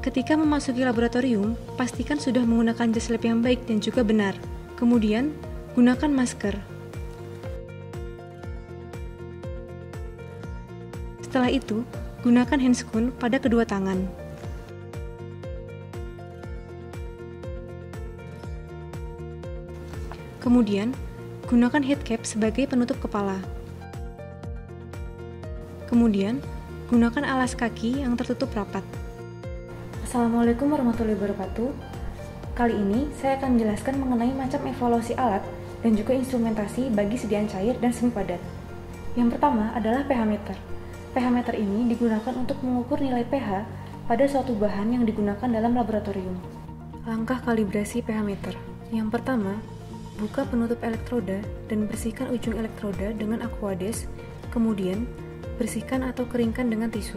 Ketika memasuki laboratorium, pastikan sudah menggunakan jas lab yang baik dan juga benar. Kemudian, gunakan masker. Setelah itu, gunakan handscoon pada kedua tangan. Kemudian, gunakan headcap sebagai penutup kepala. Kemudian, gunakan alas kaki yang tertutup rapat. Assalamualaikum warahmatullahi wabarakatuh. Kali ini saya akan menjelaskan mengenai macam evaluasi alat dan juga instrumentasi bagi sediaan cair dan semi padat. Yang pertama adalah pH meter. pH meter ini digunakan untuk mengukur nilai pH pada suatu bahan yang digunakan dalam laboratorium. Langkah kalibrasi pH meter. Yang pertama, buka penutup elektroda dan bersihkan ujung elektroda dengan aquades, kemudian bersihkan atau keringkan dengan tisu.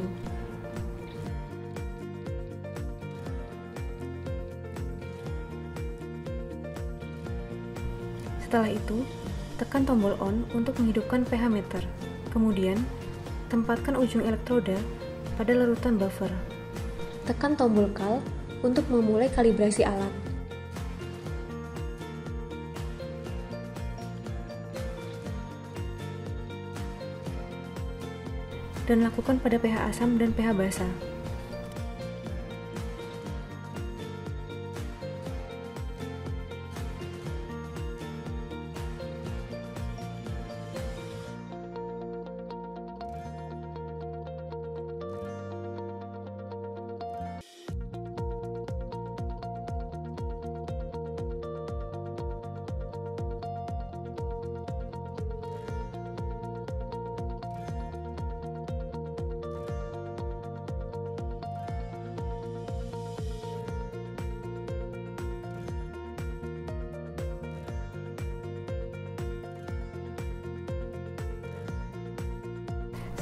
Setelah itu, tekan tombol on untuk menghidupkan pH meter. Kemudian, tempatkan ujung elektroda pada larutan buffer. Tekan tombol kal untuk memulai kalibrasi alat. Dan lakukan pada pH asam dan pH basa.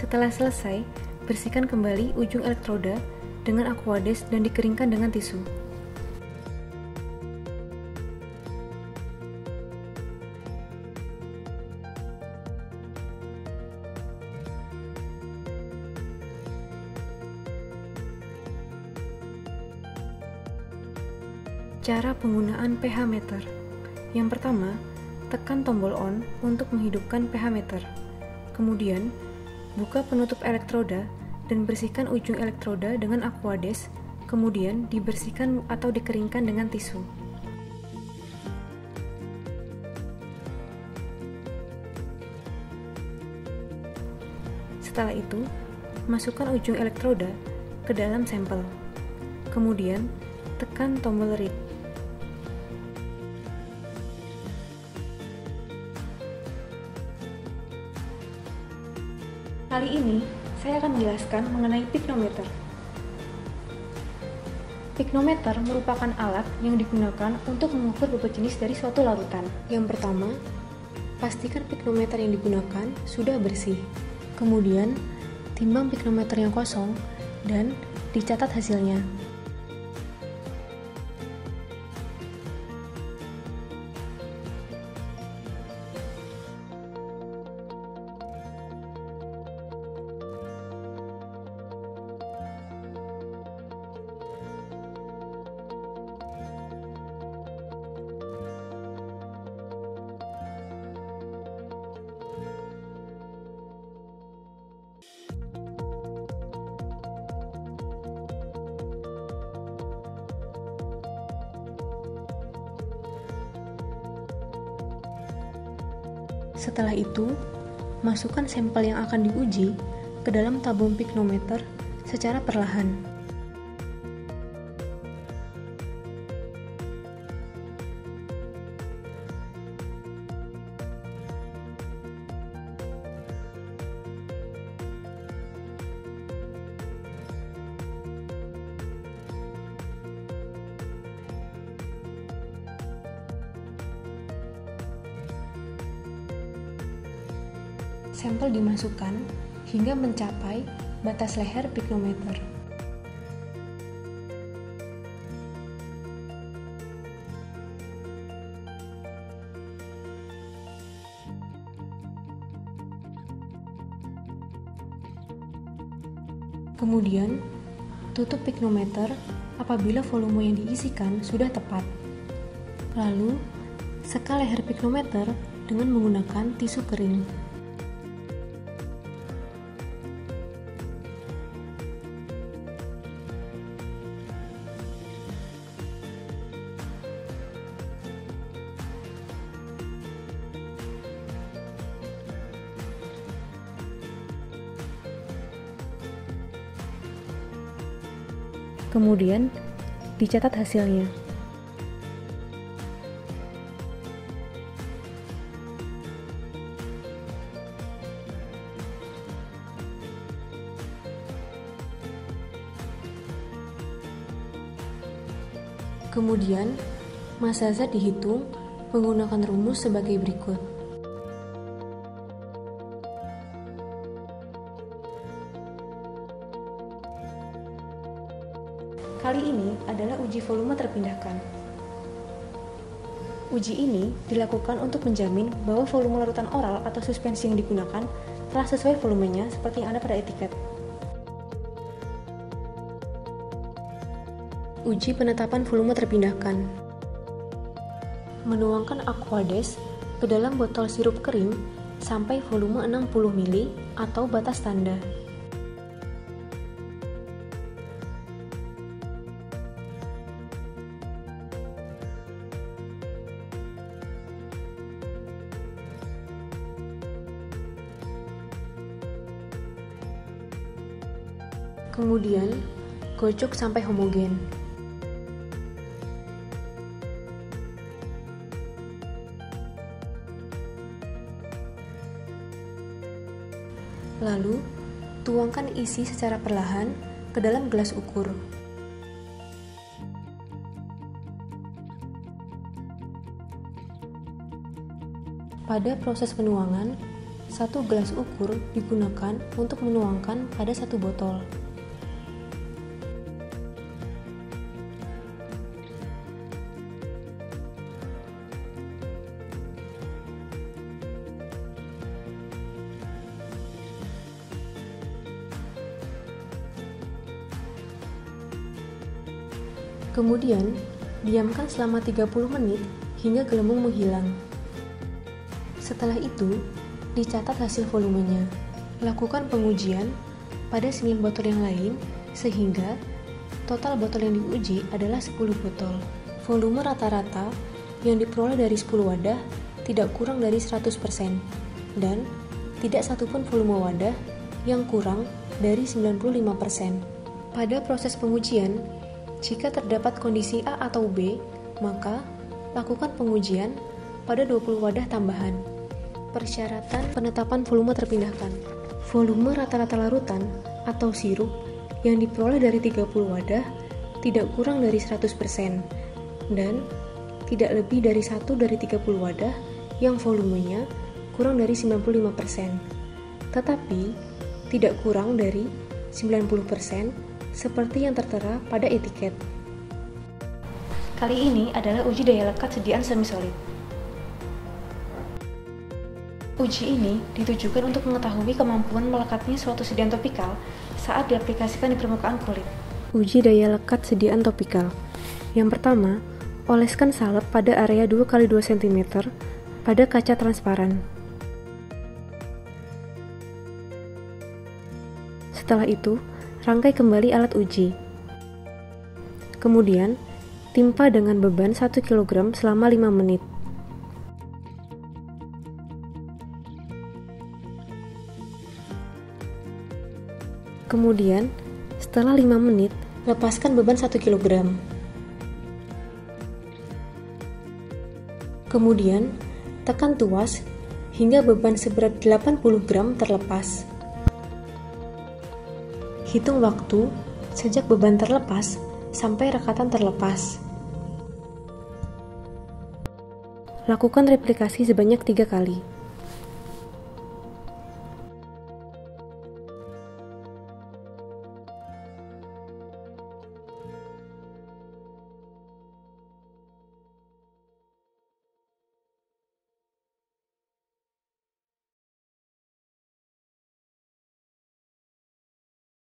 Setelah selesai, bersihkan kembali ujung elektroda dengan aquades dan dikeringkan dengan tisu. Cara penggunaan pH meter. Yang pertama, tekan tombol on untuk menghidupkan pH meter. Kemudian, buka penutup elektroda dan bersihkan ujung elektroda dengan aquades, kemudian dibersihkan atau dikeringkan dengan tisu. Setelah itu, masukkan ujung elektroda ke dalam sampel. Kemudian, tekan tombol read. Kali ini, saya akan menjelaskan mengenai piknometer. Piknometer merupakan alat yang digunakan untuk mengukur bobot jenis dari suatu larutan. Yang pertama, pastikan piknometer yang digunakan sudah bersih. Kemudian, timbang piknometer yang kosong dan dicatat hasilnya. Setelah itu, masukkan sampel yang akan diuji ke dalam tabung piknometer secara perlahan. Sampel dimasukkan hingga mencapai batas leher piknometer. Kemudian, Tutup piknometer apabila volume yang diisikan sudah tepat. Lalu, seka leher piknometer dengan menggunakan tisu kering. Kemudian, dicatat hasilnya. Kemudian, massa zat dihitung menggunakan rumus sebagai berikut. Kali ini adalah uji volume terpindahkan. Uji ini dilakukan untuk menjamin bahwa volume larutan oral atau suspensi yang digunakan telah sesuai volumenya seperti yang ada pada etiket. Uji penetapan volume terpindahkan. Menuangkan Aquades ke dalam botol sirup kering sampai volume 60 ml atau batas tanda. Kemudian, gocok sampai homogen. Lalu, tuangkan isi secara perlahan ke dalam gelas ukur. Pada proses penuangan, satu gelas ukur digunakan untuk menuangkan pada satu botol. Kemudian, diamkan selama 30 menit hingga gelembung menghilang. Setelah itu, dicatat hasil volumenya. Lakukan pengujian pada 9 botol yang lain sehingga total botol yang diuji adalah 10 botol. Volume rata-rata yang diperoleh dari 10 wadah tidak kurang dari 100% dan tidak satupun volume wadah yang kurang dari 95%. Pada proses pengujian, jika terdapat kondisi A atau B, maka lakukan pengujian pada 20 wadah tambahan. Persyaratan penetapan volume terpindahkan. Volume rata-rata larutan atau sirup yang diperoleh dari 30 wadah tidak kurang dari 100% dan tidak lebih dari 1 dari 30 wadah yang volumenya kurang dari 95%, tetapi tidak kurang dari 90% seperti yang tertera pada etiket. Kali ini adalah uji daya lekat sediaan semi-solid. Uji ini ditujukan untuk mengetahui kemampuan melekatnya suatu sediaan topikal saat diaplikasikan di permukaan kulit. Uji daya lekat sediaan topikal. Yang pertama, oleskan salep pada area 2x2 cm pada kaca transparan. Setelah itu, rangkai kembali alat uji. Kemudian, timpa dengan beban 1 kg selama 5 menit. Kemudian, setelah 5 menit, lepaskan beban 1 kg. Kemudian, tekan tuas hingga beban seberat 80 gram terlepas. Hitung waktu sejak beban terlepas sampai rekatan terlepas. Lakukan replikasi sebanyak 3 kali.